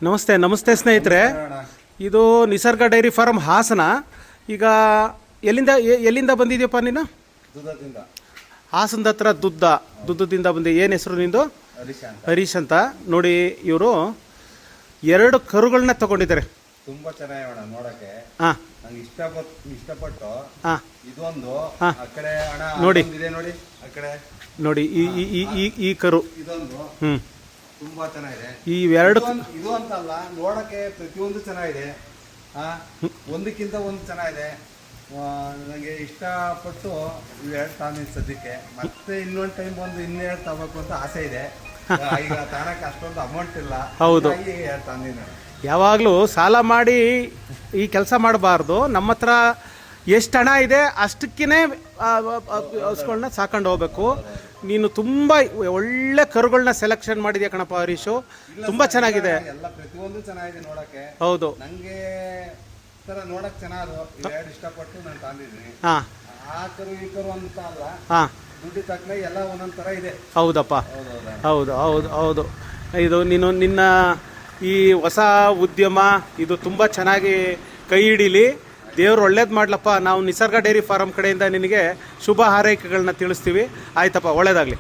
ನಮಸ್ತೆ ನಮಸ್ತೆ ಸ್ನೇಹಿತರೆ. ಇದು ನಿಸರ್ಗ ಡೈರಿ ಫಾರ್ಮ್ ಹಾಸನ. ಈಗ ಎಲ್ಲಿಂದ ಬಂದಿದ್ಯಪ್ಪ ನೀನು? ದುದ್ದದಿಂದ. ಹಾಸನದ ಹತ್ರ ದುದ್ದದಿಂದ ಬಂದೆ. ಏನು ಹೆಸರು ನಿಂದು? ಹರೀಶ್ ಅಂತ. ನೋಡಿ, ಇವರು 2 ಕರುಗಳನ್ನ ತಗೊಂಡಿದ್ದಾರೆ. ತುಂಬಾ ಚೆನ್ನಾಗಿ ನೋಡಕ್ಕೆ. ಹಾಂ, ನಂಗೆ ಇಷ್ಟಪಟ್ಟು. ಹಾಂ, ಇದೊಂದು ಹಾಂ, ಆ ಕಡೆ ನೋಡಿ ನೋಡಿ ಆ ಕಡೆ ನೋಡಿ ಈ ಕರು. ಇದೊಂದು ತುಂಬಾ ಚೆನ್ನಾಗಿದೆ. ಈ 2 ಇದು ಅಂತಲ್ಲ, ನೋಡಕ್ಕೆ ಪ್ರತಿಯೊಂದು ಚೆನ್ನಾಗಿದೆ. ಒಂದಕ್ಕಿಂತ ಒಂದು ಚೆನ್ನಾಗಿದೆ. ನನಗೆ ಇಷ್ಟಪಟ್ಟು ಇವೆರಡು ತಾಂದಿದ್ದು ಸದ್ಯಕ್ಕೆ. ಮತ್ತೆ ಇನ್ನೊಂದು ಟೈಮ್ ಬಂದು ಇನ್ನೆರಡು ತಗೋಬೇಕು ಅಂತ ಆಸೆ ಇದೆ. ಈಗ ತಾಣಕ್ಕೆ ಅಷ್ಟೊಂದು ಅಮೌಂಟ್ ಇಲ್ಲ. ಹೌದು, ಎರಡು ತಂದಿದ್ದೀನಿ. ಯಾವಾಗಲೂ ಸಾಲ ಮಾಡಿ ಈ ಕೆಲಸ ಮಾಡಬಾರ್ದು. ನಮ್ಮ ಹತ್ರ ಎಷ್ಟು ಹಣ ಇದೆ ಅಷ್ಟಕ್ಕೇ ಹಸುಗಳನ್ನ ಸಾಕೊಂಡು ಹೋಗ್ಬೇಕು. ನೀನು ತುಂಬ ಒಳ್ಳೆ ಕರುಗಳನ್ನ ಸೆಲೆಕ್ಷನ್ ಮಾಡಿದ್ಯಾ ಕಣಪ್ಪ ಹರೀಶು. ತುಂಬ ಚೆನ್ನಾಗಿದೆ. ಎಲ್ಲ ಪ್ರತಿಯೊಂದು ಚೆನ್ನಾಗಿದೆ ನೋಡಕ್ಕೆ. ಹೌದು, ನನಗೆ ಥರ ನೋಡಕ್ಕೆ ಚೆನ್ನಾಗಿ ಇವೆರಡು ಇಷ್ಟಪಟ್ಟು ನಾನು ತಂದಿದ್ದೀನಿ. ಹಾಂ, ಆ ಕರು ಈ ಕರು ಅಂತ ಅಲ್ಲ, ಹಾಂ, ದುಡ್ಡು ತಕ್ಕನೆ ಎಲ್ಲ ಒಂದೊಂದು ಥರ ಇದೆ. ಹೌದಪ್ಪ, ಹೌದು ಹೌದು ಹೌದು. ಇದು ನಿನ್ನ ಈ ಹೊಸ ಉದ್ಯಮ ಇದು ತುಂಬ ಚೆನ್ನಾಗಿ ಕೈ ಹಿಡೀಲಿ. ದೇವ್ರು ಒಳ್ಳೇದು ಮಾಡ್ಲಪ್ಪ. ನಾವು ನಿಸರ್ಗ ಡೈರಿ ಫಾರಂ ಕಡೆಯಿಂದ ನಿನಗೆ ಶುಭ ಹಾರೈಕೆಗಳನ್ನ ತಿಳಿಸ್ತೀವಿ. ಆಯ್ತಪ್ಪ, ಒಳ್ಳೇದಾಗಲಿ.